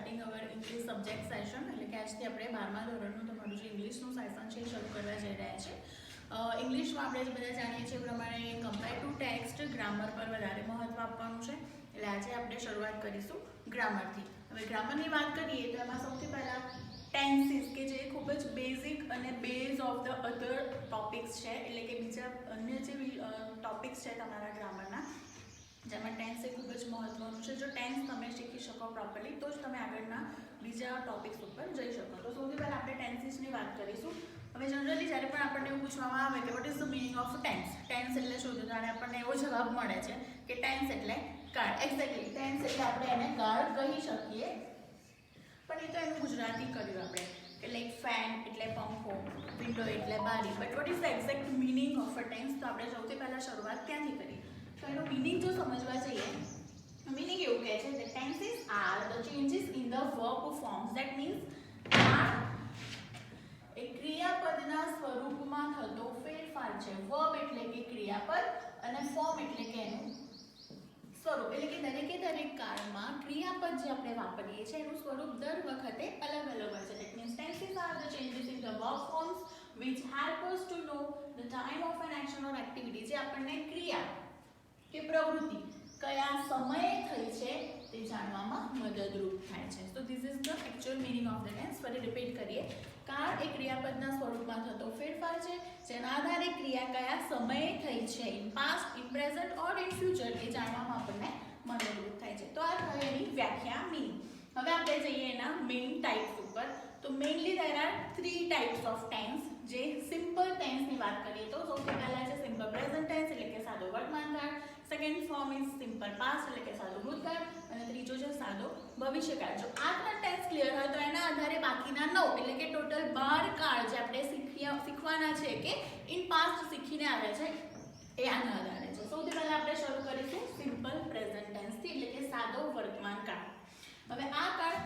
Starting અવર English subject session, એટલે કે આજથી આપણે 12મા ધોરણનું તમારું જે ઇંગ્લિશનું સેશન છે શરૂ કરવા જઈ રહ્યા છે. ઇંગ્લિશમાં આપણે જે બધા જાણીએ છીએ એ પ્રમાણે કમ્પેર ટુ ટેક્સ્ટ ગ્રામર પર વધારે મહત્ત્વ આપવાનું છે. એટલે આજે આપણે શરૂઆત કરીશું ગ્રામરથી. હવે ગ્રામરની વાત કરીએ તો એમાં સૌથી પહેલાં ટેન્સીસ કે જે ખૂબ જ બેઝિક અને base of the other topics છે, એટલે કે બીજા અન્ય જે ટોપિક્સ છે તમારા ગ્રામરના, જેમાં ટેન્સ એ ખૂબ જ મહત્ત્વનું છે. જો ટેન્સ તમે શીખી શકો પ્રોપરલી તો જ તમે આગળના બીજા ટોપિક્સ ઉપર જઈ શકો. તો સૌથી પહેલાં આપણે ટેન્સીસની વાત કરીશું. હવે જનરલી જ્યારે પણ આપણને એવું પૂછવામાં આવે કે what is the meaning of tense, tense એટલે શું, તો ત્યારે આપણને એવો જવાબ મળે છે કે ટેન્સ એટલે કાળ. એક્ઝેક્ટલી ટેન્સ એટલે આપણે એને કાળ કહી શકીએ, પણ એ તો એનું ગુજરાતી કર્યું આપણે કે લાઈક ફેન એટલે પંખો, વિન્ડો એટલે બારી. But what is the exact meaning of a tense, તો આપણે સૌથી પહેલાં શરૂઆત ક્યાંથી કરીએ? તો એનો મિનિંગ જો સમજવા જઈએ, મિનિંગ એવું કહે છે કે tenses are the changes in the verb forms. That means એ ક્રિયાપદના સ્વરૂપમાં થતો ફેરફાર છે. વર્બ એટલે કે ક્રિયાપદ અને ફોર્મ એટલે કે એનું સ્વરૂપ, એટલે કે દરેક કાળમાં ક્રિયાપદ જે આપણે વાપરીએ છીએ એનું સ્વરૂપ દર વખતે અલગ હોય છે. That means tenses are the changes in the verb forms which help us to know the time of an action or activity. જે આપણને ક્રિયા કે પ્રવૃત્તિ કયા સમયે થઈ છે તે જાણવામાં મદદરૂપ થાય છે. So this is the actual meaning of the tense. ફરી રિપીટ કરીએ. કાળ એ ક્રિયાપદના સ્વરૂપમાં થતો ફેરફાર છે જેના આધારે ક્રિયા કયા સમયે થઈ છે, in past, in present or in future, એ જાણવામાં આપણને મદદરૂપ થાય છે. તો આ થઈ એની વ્યાખ્યા, મિનિંગ. હવે આપણે જઈએ એના મેઇન ટાઈપ્સ ઉપર. તો mainly there are 3 types of tense. જે સિમ્પલ ટેન્સની વાત કરીએ તો સૌથી પહેલા છે સિમ્પલ પ્રેઝન્ટ ટેન્સ, એટલે કે સાદો વર્તમાનકાળ. Second form is simple past, એટલે કે સાદો ભૂતકાળ. અને ત્રીજો છે સાદો ભવિષ્યકાળ. જો આ 3 ટેન્સ ક્લિયર હોય તો એના આધારે બાકીના 9 એટલે કે ટોટલ 12 કાળ જે આપણે શીખવાના છે કે ઇન પાસ્ટ શીખીને આવ્યા છે એ આના આધારે છે. સૌથી પહેલા આપણે શરૂ કરીશું સિમ્પલ પ્રેઝન્ટ ટેન્સથી, એટલે કે સાદો વર્તમાનકાળ. હવે આ કાળ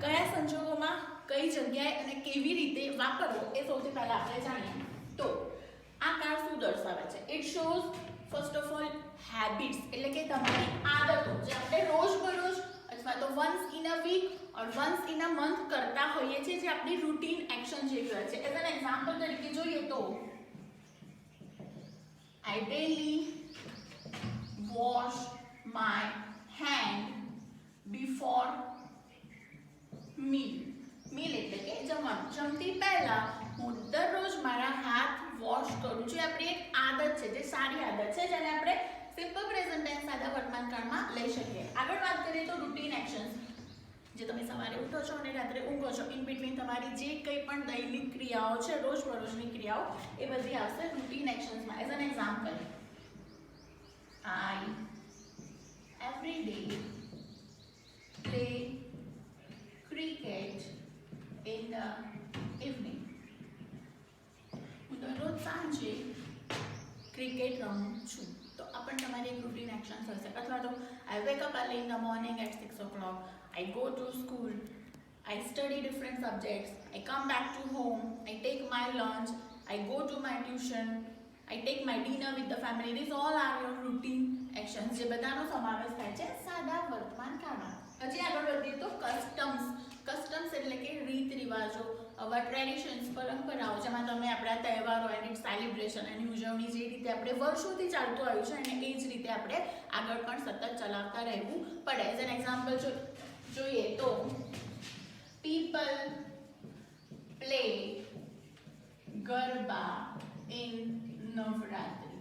કયા સંજોગોમાં, કઈ જગ્યાએ અને કેવી રીતે વાપરવો એ સૌથી પહેલા આપણે જાણીએ. તો આ કાળ શું દર્શાવે છે? It shows first of all habits, એટલે કે તમારી આદતો જે આપણે રોજબરોજ અથવા તો once in a week or once in a month કરતા હોઈએ છીએ, જે આપણી રૂટીન એક્શન જેવી હોય છે. એઝ એન એક્ઝામ્પલ તરીકે જોઈએ તો I daily wash my hand before meal. Meal એટલે કે જમવાનું. જમતી પહેલા હું દરરોજ મારા હાથ વોશ કરું છું. આપણી એક આદત છે, જે સારી આદત છે, જેને આપણે સિમ્પલ પ્રેઝન્ટ ટેન્સ સાદા વર્તમાનકાળમાં લઈ શકીએ. આગળ વાત કરીએ તો રૂટીન એક્શન્સ, જે તમે સવારે ઉઠો છો અને રાત્રે ઊંઘો છો, ઇન બિટવીન તમારી જે કંઈ પણ દૈનિક ક્રિયાઓ છે, રોજબરોજની ક્રિયાઓ, એ બધી આવશે રૂટીન એક્શન્સમાં. As an example, I every day play cricket in the evening. હું દરરોજ સાંજે ક્રિકેટ રમું છું. તો આ પણ તમારી એક રૂટીન એક્શન્સ હશે. અથવા તો I wake up early in the morning at 6 o'clock. I go to school. I study different subjects. I come back to home. I take my lunch. I go to my tuition. I take my dinner with the family. These all are your routine actions, જે બધાનો સમાવેશ થાય છે સાદા વર્તમાન કાળમાં. હજી આગળ વધીએ તો કસ્ટમ્સ. કસ્ટમ્સ એટલે કે રીત રિવાજો, અવા ટ્રેડિશન્સ, પરંપરાઓ, જેમાં તમે આપણા તહેવારો એન્ડ સેલિબ્રેશન એની ઉજવણી જે રીતે આપણે વર્ષોથી ચાલતું આવ્યું છે અને એ જ રીતે આપણે આગળ પણ સતત ચલાવતા રહેવું પડે. એઝ એન એક્ઝામ્પલ જોઈએ તો people play garba in Navratri.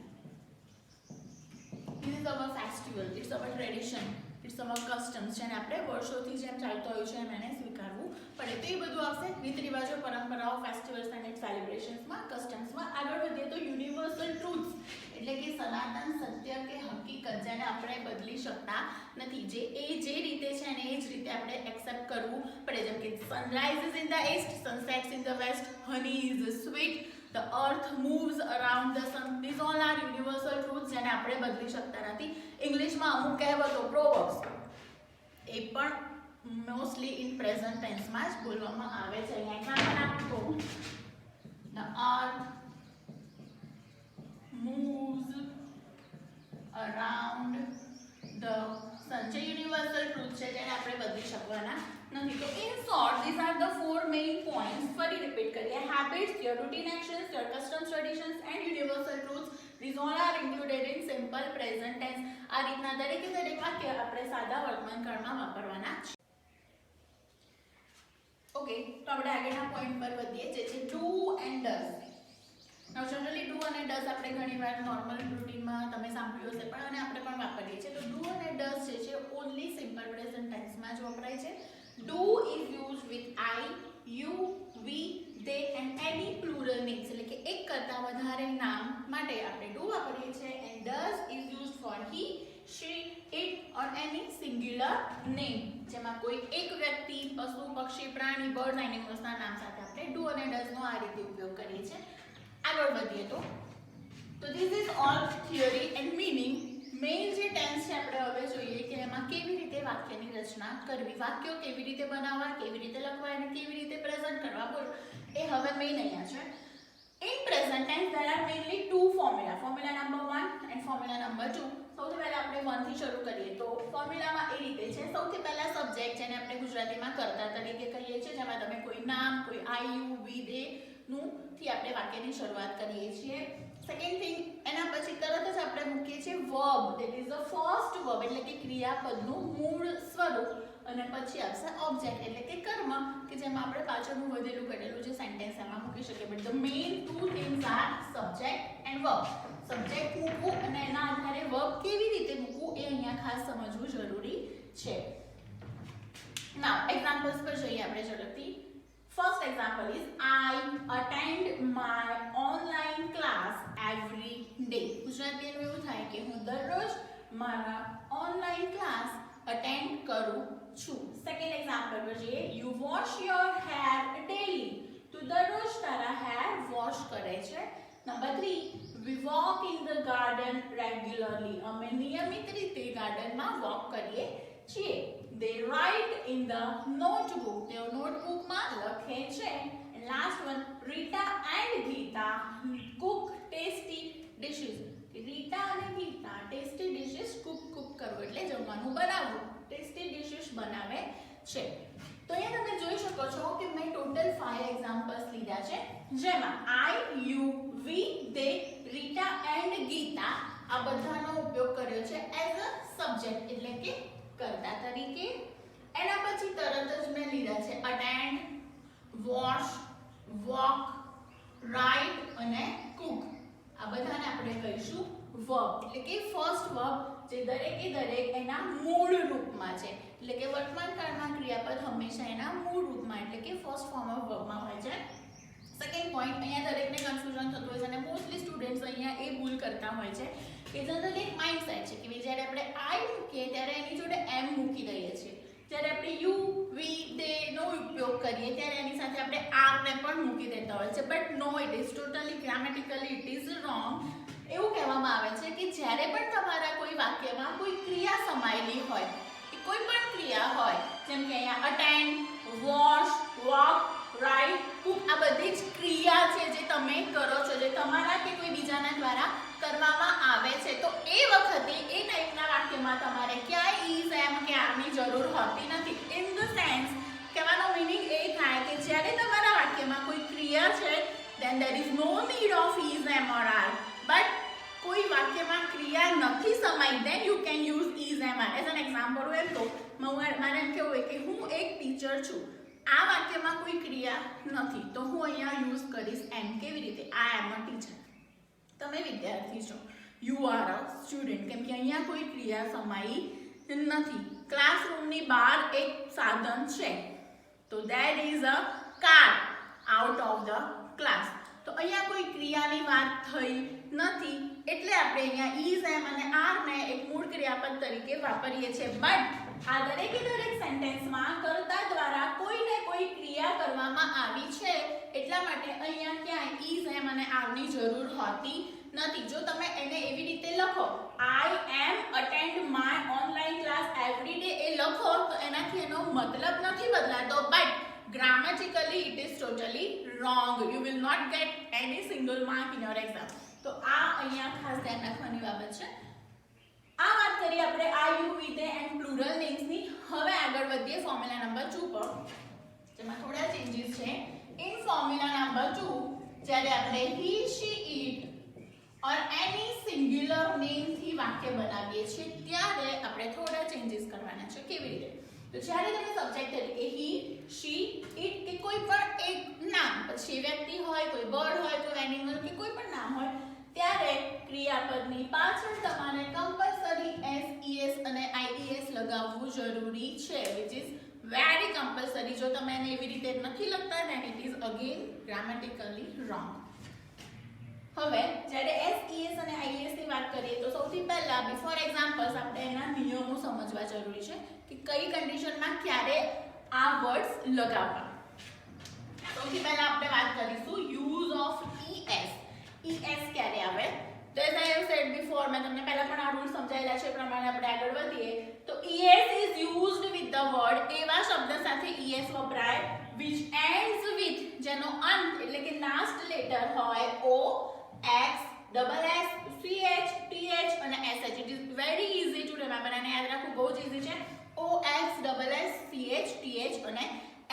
This is our festival, it's our tradition, it's our customs, જેને આપણે વર્ષોથી જેમ ચાલતો આવ્યું છે એમ એને સ્વીકારવું પડે. તો એ બધું આવશે રીત રિવાજો, પરંપરાઓ, ફેસ્ટિવલ્સ એન્ડ સેલિબ્રેશન્સમાં, કસ્ટમ્સમાં. આગળ વધીએ તો યુનિવર્સલ ટ્રુથ્સ, એટલે કે સનાતન સત્ય કે હકીકત, જેને આપણે બદલી શકતા નથી. જે રીતે છે અને એ જ રીતે આપણે એક્સેપ્ટ કરવું પડે. જેમ કે sunrise in the east, sunsets in the west, honey is sweet, the earth moves around the sun. These all are universal truths, જેને આપણે બદલી શકતા નથી. ઇંગ્લિશમાં અમુક કહેવતો, પ્રોવર્બ્સ, એ પણ મોસ્ટલી ઇન પ્રેઝન્ટ ટેન્સમાં જ બોલવામાં આવે છે. એક્ઝામ્પલ આપો, the earth moves around the sun. જે યુનિવર્સલ ટ્રુથ છે જેને આપણે બદલી શકવાના નથી. તો in short these are the four main points. ફરી રિપીટ કરીએ. Habits, your routine actions, your customs, traditions and universal truths. These all are included in simple present tense. આ રીતના દરેકે દરેક વાક્ય આપણે સાદા વર્તમાન કાળમાં વાપરવાના છે. ઓકે, તો આપણે આગળના પોઈન્ટ પર વધીએ, જે છે do and does. Now generally do અને ડઝ આપણે ઘણીવાર નોર્મલ રૂટીનમાં તમે સાંભળ્યું હશે, પણ અને આપણે પણ વાપરીએ છીએ. તો ડુ અને ડઝ જે છે ઓન્લી સિમ્પલ પ્રેઝન્ટ ટેન્સમાં જ વપરાય છે. Do is used with I, you, we, they and any plural names. એટલે કે એક કરતા વધારે નામ માટે આપણે do વાપરીએ છીએ. And does is used for he, she, it or any singular name. જેમાં કોઈ એક વ્યક્તિ, પશુ, પક્ષી, પ્રાણી, બર્ડ, એનિમલ્સના નામ સાથે આપણે do અને does નો આ રીતે ઉપયોગ કરીએ છીએ. આગળ વધીએ તો this is all theory and meaning. Main જે ટેન્સ છે આપણે હવે જોઈએ કે એમાં કેવી રીતે વાક્યની રચના કરવી, વાક્યો કેવી રીતે બનાવવા, કેવી રીતે લખવા અને કેવી રીતે પ્રેઝન્ટ કરવા, બોલો એ હવે મેઇન અહીંયા છે. In present tense there are mainly two formula. Formula number 1 and formula number 2. સૌથી પહેલા આપણે 1 થી શરૂ કરીએ તો ફોર્મ્યુલામાં એ રીતે છે. સૌથી પહેલા સબ્જેક્ટ, જેને આપણે ગુજરાતીમાં કર્તા તરીકે કહીએ છીએ, જેમાં તમે કોઈ નામ, કોઈ I, you, we, they નું થી આપણે વાક્યની શરૂઆત કરીએ છીએ. સેકન્ડ થિંગ, એના પછી તરત જ આપણે મૂકીએ છીએ verb, that is the first verb, એટલે કે ક્રિયાપદનું મૂળ સ્વરૂપ, અને પછી આવશે ઓબ્જેક્ટ એટલે કે કર્મ, કે જેમાં આપણે પાછળનું વધેલું ઘટેલું જે સેન્ટેન્સ એમાં મૂકી શકીએ. But the main two things are subject and verb. Subject મૂકવું અને એના આધારે વર્બ કેવી રીતે મૂકવું એ અહીંયા ખાસ સમજવું જરૂરી છે. નાઉ એક્ઝામ્પલ્સ પર જઈએ આપણે ઝડપથી. First example is I attend my online class every day. ગુજરાતીમાં એવું થાય કે હું દરરોજ મારા ઓનલાઈન ક્લાસ અટેન્ડ કરું છું. સેકન્ડ એક્ઝામ્પલ પર જઈએ. You wash your hair daily. તું દરરોજ તારા હેર વોશ કરે છે. Number 3, we walk in the garden regularly. અમે નિયમિત રીતે ગાર્ડનમાં વોક કરીએ છીએ. They write in the notebook. તેઓ નોટબુકમાં લખે છે. And last one, Rita and Geeta cook tasty dishes. Rita અને Geeta tasty dishes cook કરવું એટલે જમવાનું બનાવવું, tasty dishes બનાવે છે. તો અહીંયા તમે જોઈ શકો છો કે મેં ટોટલ 5 એક્ઝામ્પલ્સ લીધા છે, જેમાં I, you, we, they, Rita and Geeta આ બધાનો ઉપયોગ કર્યો છે એઝ અ સબ્જેક્ટ એટલે કે કર્તા તરીકે. એના પછી તરત જ મેં લીધા છે અટેન્ડ, વોશ, વોક, રાઇટ અને કુક. આ બધાને આપણે કહીશું વર્બ, એટલે કે ફર્સ્ટ વર્બ જે દરેકે દરેક એના મૂળ રૂપમાં છે. એટલે કે વર્તમાન કાળમાં ક્રિયાપદ હંમેશા એના મૂળ રૂપમાં એટલે કે ફર્સ્ટ ફોર્મ ઓફ વર્બમાં હોય છે. સેકન્ડ પોઈન્ટ, અહીંયા દરેકને કન્ફ્યુઝન થતું હોય છે અને મોસ્ટલી સ્ટુડન્ટ્સ અહીંયા એ ભૂલ કરતા હોય છે કે જનરલી એક માઇન્ડસેટ છે કે જ્યારે આપણે I મૂકીએ ત્યારે એની જોડે M મૂકી દઈએ છીએ. જ્યારે આપણે you, we, they નો ઉપયોગ કરીએ ત્યારે એની સાથે આપણે R ને પણ મૂકી દેતા હોય છે. But no, it is totally grammatically it is wrong. એવું કહેવામાં આવે છે કે જ્યારે પણ તમારા કોઈ વાક્યમાં કોઈ ક્રિયા સમાયેલી હોય, કોઈ પણ ક્રિયા હોય, જેમ કે અહીંયા attend, wash, walk, write, cook, આ બધી જ ક્રિયા છે જે તમે કરો છો, જે તમારા કે કોઈ બીજાના દ્વારા કરવામાં આવે છે. તો એ વખતે એ ટાઈપના વાક્યમાં તમારે ક્યાંય ઇઝ એમ કે આરની જરૂર હોતી નથી. ઇન ધ સેન્સ, કહેવાનો મીનિંગ એ થાય કે જ્યારે તમારા વાક્યમાં કોઈ ક્રિયા છે, then there is no need of is am or are. But કોઈ વાક્યમાં ક્રિયા નથી સમાઈ, then you can use is am are. As an example હોય તો મારે એમ કહેવું હોય કે હું એક ટીચર છું. આ વાક્યમાં કોઈ ક્રિયા નથી તો હું અહીંયા યુઝ કરીશ એમ. કેવી રીતે? I am a teacher. તમે વિદ્યાર્થી છો. You are a student. કેમ કે અહીંયા કોઈ ક્રિયા સમાઈ નથી. ક્લાસરૂમની બહાર એક સાધન છે, તો that is a car out of the class. તો અહીંયા કોઈ ક્રિયાની વાત થઈ નથી એટલે આપણે અહીંયા is am અને are ને એક મૂળ ક્રિયાપદ તરીકે વાપરીએ છીએ. બટ આ દરેકે દરેક સેન્ટેન્સમાં કર્તા દ્વારા કોઈ ને કોઈ ક્રિયા કરવામાં આવી છે, એટલા માટે અહીંયા ક્યાંય is am અને are ની જરૂર હોતી નથી. જો તમે એને એવી રીતે લખો, I am attend my online class every day, એ લખો તો એનાથી એનો મતલબ નથી બદલાતો. But grammatically it is totally wrong. You will not get any single mark in your exam. તો આ અહીંયા ખાસ ધ્યાન રાખવાની બાબત છે. આ વાત કરી આપણે I, you, we, they and plural names ની. હવે આગળ વધીએ ફોર્મ્યુલા નંબર 2 પર, જેમાં થોડા ચેન્જીસ છે. ઇન ફોર્મ્યુલા નંબર 2 જ્યારે આપણે he she it or any singular name થી વાક્ય બનાવીએ છીએ ત્યારે આપણે થોડા ચેન્જીસ કરવાના છે. કેવી રીતે? તો જ્યારે તમે સબ્જેક્ટ તરીકે he she it કે કોઈ પણ એક નામ, પછી વ્યક્તિ હોય, કોઈ બર્ડ હોય, કોઈ એનિમલ કે કોઈ પણ નામ હોય, ત્યારે ક્રિયાપદની પાછળ તમારે કમ્પલસરી s es અને ies લગાવવું જરૂરી છે, which is very compulsory. જો તમે એને એવી રીતે નથી લખતા then it is again grammatically wrong. હવે જ્યારે SES અને IES ની વાત કરીએ તો સૌથી પહેલા બિફોર એક્ઝામ્પલ્સ આપણે એના નિયમો સમજવા જરૂરી છે કે કઈ કન્ડિશનમાં ક્યારે આ વર્ડ્સ લગાવવા. સૌથી પહેલા આપણે વાત કરીશું યુઝ ઓફ ES ક્યારે આવે. તો as I have said before, મેં તમને પહેલા પણ આ રૂલ સમજાયેલા છે, પ્રમાણે આપણે આગળ વધીએ તો ES is used with the word, એવા શબ્દ સાથે ES વપરાય which ends with, જેનો અંત એટલે કે લાસ્ટ લેટર હોય O, X, double S, CH, TH અને SH. It is very easy to remember અને યાદ રાખવું બહુ જ ઈઝી છે. O, X, double S, CH, TH અને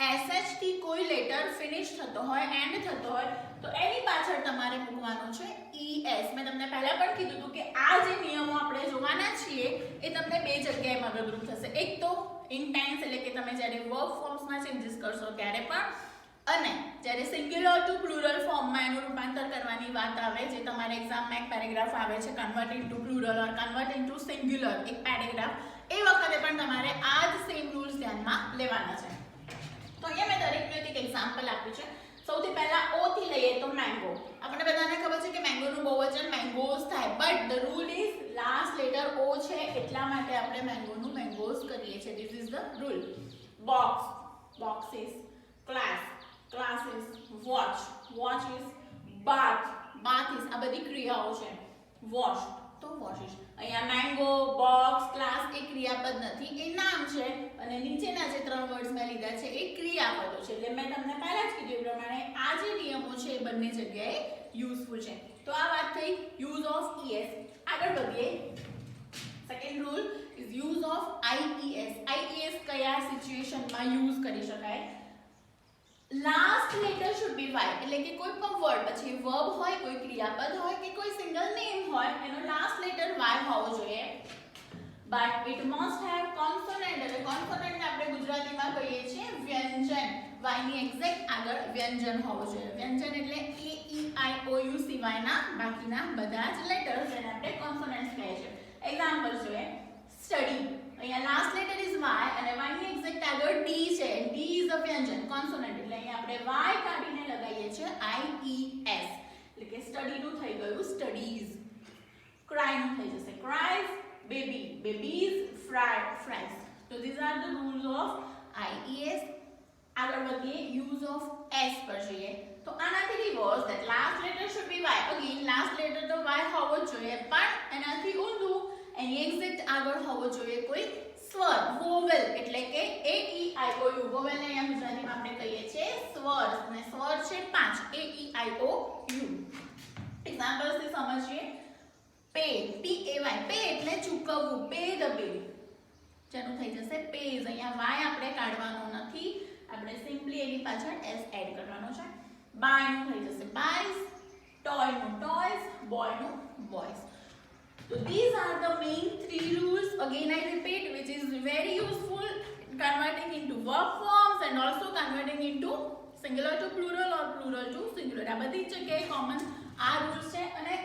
SH થી કોઈ લેટર ફિનિશ થતો હોય, એન્ડ થતો હોય તો એની પાછળ તમારે મૂકવાનું છે ES. મેં તમને પહેલા પણ કીધું હતું કે આ જે નિયમો આપણે જોવાના છીએ એ તમને બે જગ્યાએ મદદરૂપ થશે. એક તો ઇન ટેન્સ એટલે કે તમે જ્યારે વર્બ ફોર્મ્સમાં ચેન્જીસ કરશો ત્યારે પણ, અને જ્યારે સિંગ્યુલર ટુ પ્લુરલ ફોર્મમાં એનું રૂપાંતર કરવાની વાત આવે, જે તમારે એક્ઝામમાં એક પેરેગ્રાફ આવે છે કન્વર્ટ ઇન્ટુ પ્લુરલ ઓર કન્વર્ટ ઇન્ટુ સિંગ્યુલર એક પેરેગ્રાફ, એ વખતે પણ તમારે આ જ સેમ રૂલ્સ ધ્યાનમાં લેવાના છે. તો અહીંયા મેં દરેકનું એક એક્ઝામ્પલ આપ્યું છે. સૌથી પહેલા O થી લઈએ તો મેંગો. આપણને બધાને ખબર છે કે મેંગોનું બહુવચન મેંગોઝ થાય, but the rule is last letter O છે એટલા માટે આપણે મેંગોનું મેંગોઝ કરીએ છીએ. This is the rule. Box, boxes, class, classes, watch, watches, bath, bathes, આ બધી ક્રિયાઓ છે. વોશ તો વોશિસ. અહીંયા મેંગો, બોક્સ, ક્લાસ એ ક્રિયાપદ નથી, એ નામ છે, અને નીચેના જે ત્રણ વર્ડ્સ મેં લીધા છે એ ક્રિયાપદો છે. એટલે મેં તમને પહેલા જ કીધું એ પ્રમાણે આ જે નિયમો છે એ બંને જગ્યાએ યુઝફુલ છે. તો આ વાત થઈ યુઝ ઓફ ES. આગળ વધીએ. Second rule is use of IES. IES કયા સિચ્યુએશનમાં યુઝ કરી શકાય? Last letter should be Y, એટલે કે કોઈ પણ વર્ડ, પછી વર્બ હોય, કોઈ ક્રિયાપદ હોય કે કોઈ સિંગલ નેમ હોય, એનો લાસ્ટ લેટર Y હોવો જોઈએ. But it must have consonant. એટલે કોન્સોનન્ટ આપણે ગુજરાતીમાં કહીએ છીએ વ્યંજન. Y ની એક્ઝેક્ટ આગળ વ્યંજન હોવો જોઈએ. વ્યંજન એટલે A E I O U સિવાયના બાકીના બધા જ લેટર્સ, જેને આપણે કોન્સોનન્ટ્સ કહીએ છીએ. એક્ઝામ્પલ જોઈએ. સ્ટડી, અહીંયા લાસ્ટ લેટર ઇઝ Y અને Y ની એક્ઝેક્ટ આગળ D છે. D ઇઝ અ વ્યંજન કોન્સોનન્ટ, એટલે અહીંયા આપણે Y કાઢીને લગાવીએ છીએ IES, એટલે કે સ્ટડી નું થઈ ગયું સ્ટડીઝ. ક્રાય નું થઈ જશે ક્રાઇઝ. Baby, babies, fries. તો these are the rules of IES. આગળ વધીએ યુઝ ઓફ S પર જઈએ તો આનાથી reverse, that last letter should be Y. Again last letter તો Y હોવો જ જોઈએ, પણ એનાથી ઊંધું એની એક્ઝેક્ટ આગળ હોવો જોઈએ કોઈ સ્વર, વોવેલ, એટલે કે AEIOU. વોવેલ ને અહીંયા ગુજરાતીમાં આપણે કહીએ છીએ સ્વર, અને સ્વર છે 5 AEIOU. એક્ઝામ્પલ્સ થી સમજીએ. પે, PAY, પે એટલે ચૂકવવું, પે ધ બિલ, જેનું થઈ જશે પેઝ. અહીંયા Y આપણે કાઢવાનો નથી, આપણે સિમ્પલી એની પાછળ S એડ કરવાનો છે. બાય નું થઈ જશે બાયઝ, ટોય નું ટોયઝ, બોય નું boys. So these are the main three rules. Again I repeat, which is very useful converting into verb forms and also converting into singular to plural or plural to singular. આ બધી જગ્યાએ common આ rules છે, અને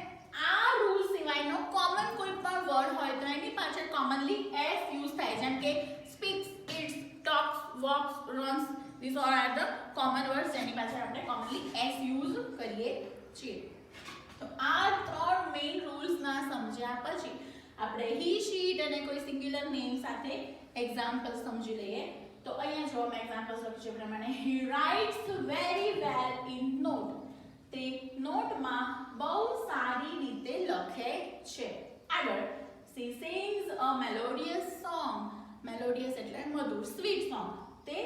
આ rule સિવાયનો common કોઈ પણ વર્ડ હોય તો એની પાછળ કોમનલી S યુઝ થાય, જેમ કે speaks, eats, talks, walks, runs. These all are the common words જેની પાછળ આપણે કોમનલી S યુઝ કરીએ છીએ. તો આ ત્રણ મેઇન રૂલ્સ ના સમજ્યા પછી આપણે he she it અને કોઈ સિંગ્યુલર નેમ સાથે એક્ઝામ્પલ સમજી લઈએ. તો અહીંયા જો મેં એક્ઝામ્પલ્સ લખ્યું છે પ્રમાણે he writes very well in note. તે નોટમાં બહુ સારી રીતે લખે છે. આગળ she sings a melodious song. melodious એટલે મધુર, sweet song. તે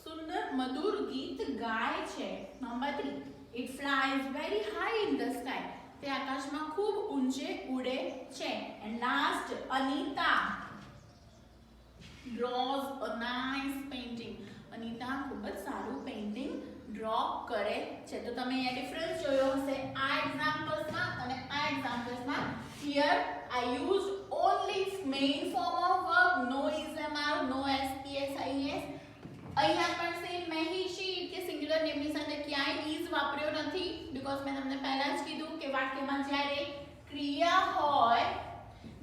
સુંદર મધુર ગીત ગાય છે. Number 3, it flies very high in the sky. તે આકાશમાં ખૂબ ઊંચે ઉડે છે. And last Anita draws a nice painting. Anita ખૂબ જ સારું પેઇન્ટિંગ ડ્રો કરે છે. તો તમે અહીંયા ડિફરન્સ જોયો હશે આ એક્ઝામ્પલ્સમાં અને આ એક્ઝામ્પલ્સમાં. Here I used only main form of verb, no is MR, no SPSIS. અહીંયા પણ સેમ મેં હી શી કે સિંગ્યુલર નેમની સાથે ક્યાંય is વાપર્યો નથી બીકોઝ મેં તમને પહેલા જ કીધું કે વાક્યમાં જ્યારે ક્રિયા હોય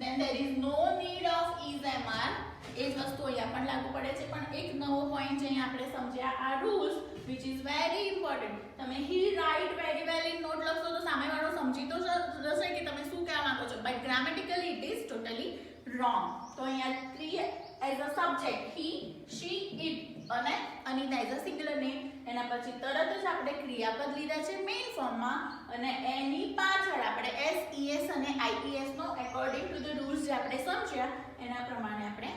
then there is no need of is MR. એ જ વસ્તુ અહીંયા પણ લાગુ પડે છે. પણ એક નવો પોઈન્ટ છે અહીંયા આપણે સમજ્યા આ rules which is very important. તમે he write very well in note લખશો તો સામેવાળો સમજી તો જશે કે તમે શું કહેવા માંગો છો, but grammatically it is totally wrong. તો અહીંયા ક્રિયા as a subject he, she, it અને Anita as a singular name. એના પછી તરત જ આપણે ક્રિયાપદ લીધા છે મેઇન ફોર્મમાં અને એની પાછળ આપણે s es અને ies no according to the rules જે આપણે સમજ્યા એના પ્રમાણે આપણે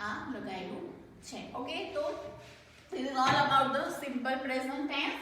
આ લગાવ્યું છે. ઓકે, તો this is all about the simple present tense.